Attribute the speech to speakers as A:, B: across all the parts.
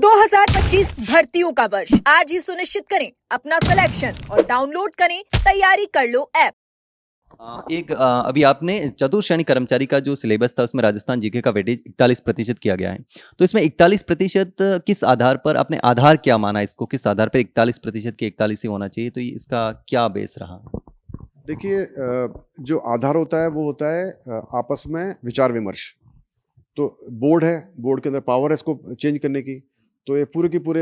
A: 2025 भर्तियों का वर्ष आज ही सुनिश्चित करें अपना सिलेक्शन और डाउनलोड करें तैयारी कर लो ऐप।
B: अभी आपने चतुर्श्रेणी कर्मचारी का जो सिलेबस था उसमें राजस्थान जीके का वेटेज 41% किया गया है। तो इसमें 41% किस आधार पर, आपने आधार क्या माना इसको, किस आधार पर 41% के 41 ही होना चाहिए, तो इसका क्या बेस रहा?
C: देखिए, जो आधार होता है वो होता है आपस में विचार विमर्श। तो बोर्ड है, बोर्ड के अंदर पावर है इसको चेंज करने की। तो ये पूरे के पूरे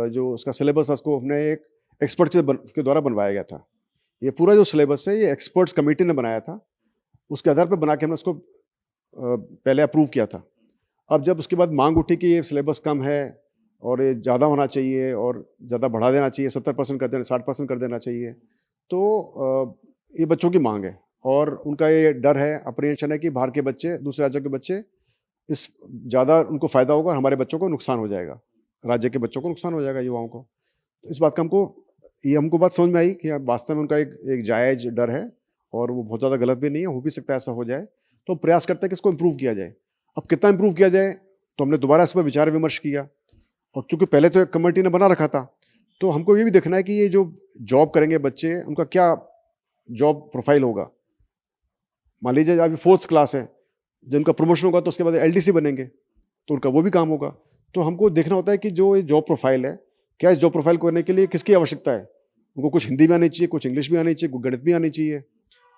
C: जो उसका सिलेबस है उसको हमने एक एक्सपर्ट के द्वारा बनवाया गया था। ये पूरा जो सिलेबस है ये एक्सपर्ट्स कमेटी ने बनाया था। उसके आधार पर बना के हमने उसको पहले अप्रूव किया था। अब जब उसके बाद मांग उठी कि ये सिलेबस कम है और ये ज़्यादा होना चाहिए और ज़्यादा बढ़ा देना चाहिए, 70% कर देना, 60% कर देना चाहिए, तो ये बच्चों की मांग है और उनका ये डर है, अप्रीहेंशन है कि बाहर के बच्चे, दूसरे राज्यों के बच्चे इस ज़्यादा उनको फ़ायदा होगा और हमारे बच्चों को नुकसान हो जाएगा, राज्य के बच्चों को नुकसान हो जाएगा, युवाओं को। तो इस बात का हमको बात समझ में आई कि वास्तव में उनका एक जायज़ डर है और वो बहुत ज़्यादा गलत भी नहीं है, हो भी सकता है ऐसा हो जाए। तो प्रयास करते हैं कि इसको इम्प्रूव किया जाए। अब कितना इम्प्रूव किया जाए, तो हमने दोबारा इस पर विचार विमर्श किया और क्योंकि पहले तो एक कमेटी ने बना रखा था, तो हमको ये भी देखना है कि ये जो जॉब करेंगे बच्चे, उनका क्या जॉब प्रोफाइल होगा। मान लीजिए अभी 4th क्लास है, जिनका प्रमोशन होगा तो उसके बाद एलडीसी बनेंगे, तो उनका वो भी काम होगा। तो हमको देखना होता है कि जो ये जॉब प्रोफाइल है, क्या इस जॉब प्रोफाइल को करने के लिए किसकी आवश्यकता है। उनको कुछ हिंदी भी आनी चाहिए, कुछ इंग्लिश भी आनी चाहिए, कुछ गणित भी आनी चाहिए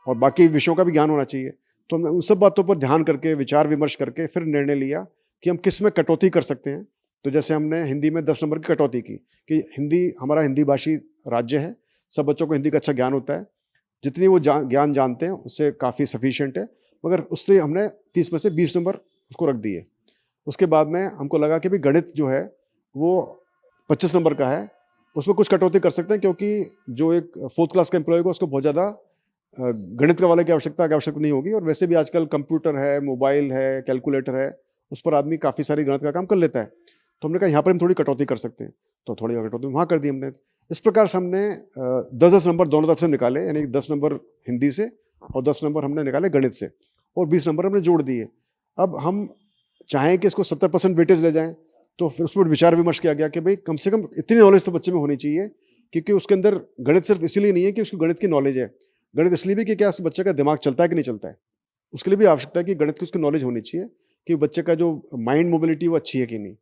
C: और बाकी विषयों का भी ज्ञान होना चाहिए। तो हमने उन सब बातों पर ध्यान करके, विचार विमर्श करके फिर निर्णय लिया कि हम किस में कटौती कर सकते हैं। तो जैसे हमने हिंदी में 10 नंबर की कटौती की कि हिंदी हमारा हिंदी भाषी राज्य है, सब बच्चों को हिंदी का अच्छा ज्ञान होता है, जितनी वो ज्ञान जानते हैं उससे काफ़ी सफिशिएंट है, मगर उससे हमने 30 में से 20 नंबर उसको रख दिए। उसके बाद में हमको लगा कि भाई गणित जो है वो 25 नंबर का है, उसमें कुछ कटौती कर सकते हैं, क्योंकि जो एक 4th क्लास का एम्प्लॉय होगा उसको बहुत ज़्यादा गणित का वाले की आवश्यकता नहीं होगी और वैसे भी आजकल कंप्यूटर है, मोबाइल है, कैलकुलेटर है, उस पर आदमी काफ़ी सारी गणित का काम कर लेता है। तो हमने कहा यहाँ पर हम थोड़ी कटौती कर सकते हैं, तो थोड़ी कटौती वहाँ कर दी हमने। इस प्रकार से हमने 10-10 नंबर दोनों तरफ से निकाले, यानी 10 नंबर हिंदी से और 10 नंबर हमने निकाले गणित से और 20 नंबर हमने जोड़ दिए। अब हम चाहें कि इसको 70% वेटेज ले जाएं, तो फिर उस पर विचार विमर्श किया गया कि भाई कम से कम इतनी नॉलेज तो बच्चे में होनी चाहिए, क्योंकि उसके अंदर गणित सिर्फ इसीलिए नहीं है कि उसको गणित की नॉलेज है, गणित इसलिए भी कि क्या उस बच्चे का दिमाग चलता है कि नहीं चलता है। उसके लिए भी आवश्यकता है कि गणित की उसकी नॉलेज होनी चाहिए कि बच्चे का जो माइंड मोबिलिटी वो अच्छी है कि नहीं।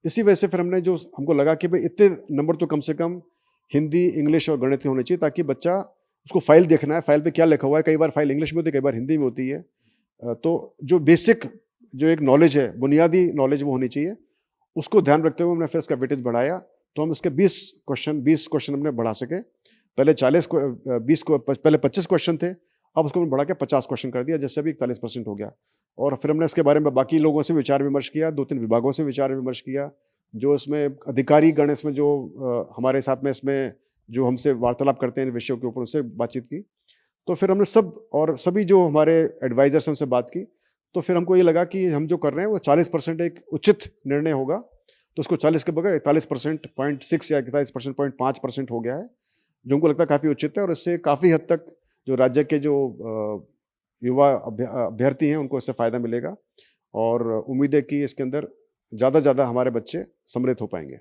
C: इसी वजह से फिर हमको लगा कि भाई इतने नंबर तो कम से कम हिंदी, इंग्लिश और गणित के होने चाहिए, ताकि बच्चा, उसको फाइल देखना है, फाइल पे क्या लिखा हुआ है, कई बार फाइल इंग्लिश में होती है, कई बार हिंदी में होती है। तो जो बेसिक जो एक नॉलेज है, बुनियादी नॉलेज वो होनी चाहिए, उसको ध्यान रखते हुए हमने फिर इसका वेटेज बढ़ाया। तो हम इसके 20 क्वेश्चन हमने बढ़ा सके। पहले 25 क्वेश्चन थे, अब उसको हमने बढ़ा के 50 क्वेश्चन कर दिया, जिससे भी 41% हो गया। और फिर हमने इसके बारे में बाकी लोगों से विचार विमर्श किया, 2-3 विभागों से विचार विमर्श किया, जो इसमें अधिकारी गण इसमें जो हमारे साथ में इसमें जो हमसे वार्तालाप करते हैं इन विषयों के ऊपर, उनसे बातचीत की। तो फिर हमने सभी जो हमारे एडवाइजर्स हैं उनसे बात की। तो फिर हमको ये लगा कि हम जो कर रहे हैं वो 40% एक उचित निर्णय होगा। तो उसको 40 के बगैर 41% 0.6 या 41% हो गया है, जो हमको लगता है काफ़ी उचित है और इससे काफ़ी हद तक जो राज्य के जो युवा अभ्यर्थी हैं उनको इससे फ़ायदा मिलेगा और उम्मीद है कि इसके अंदर ज़्यादा से ज़्यादा हमारे बच्चे सम्मिलित हो पाएंगे।